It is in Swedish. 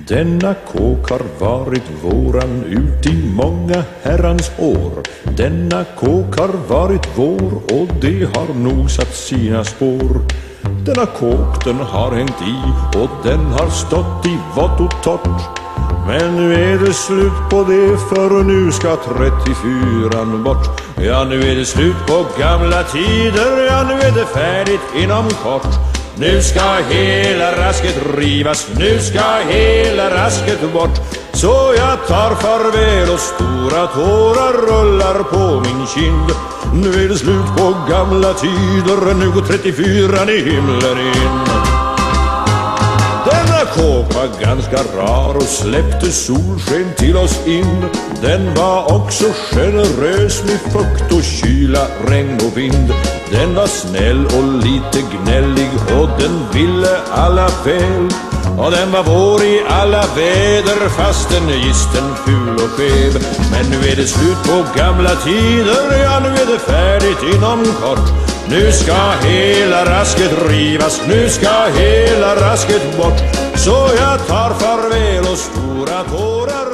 Denna kåk har varit våran ut i många herrans år. Denna kåk har varit vår och det har nog satt sina spår. Denna kåk den har hängt i och den har stått i vått och torrt. Men nu är det slut på det, för nu ska 34an bort. Ja, nu är det slut på gamla tider, ja, nu är det färdigt inom kort. Nu ska hela rasket rivas, nu ska hela rasket bort. Så jag tar farväl och stora tårar rullar på min kind. Nu är det slut på gamla tider, nu går 34an i himlen in. Denna kåk var ganska rar och släppte solsken till oss in. Den var också generös med fukt och kyla, regn och vind. Den var snäll och lite gnällig och den ville alla väl. Och den var vår i alla väder fastän gisten ful och skev. Men nu är det slut på gamla tider, ja, nu är det färdigt inom kort. Nu ska hela rasket rivas, nu ska hela rasket bort. Så jag tar farväl och stora tårar